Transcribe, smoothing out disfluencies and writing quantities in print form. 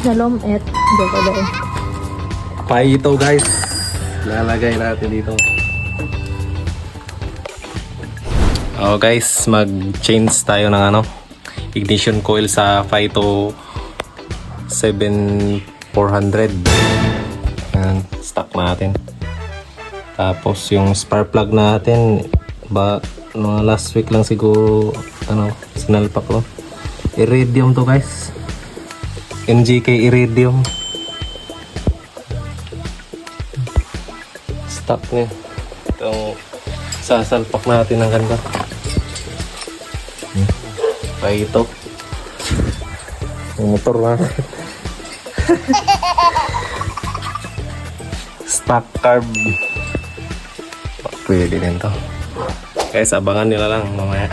Nalomet. Joke ba eh. Ito guys. Lalagay natin dito. Guys, mag-change tayo ng ignition coil sa Phyto 7400. Ayan, stock natin. Tapos yung spark plug natin, last week lang siguro sinalpak ko. Iridium to guys. NGK Iridium. Stock niya. Itong sasalpak natin ng ganda. Pa ito. Yung motor na. Stock carb. Pwede din to. Guys, abangan nila lang mamaya.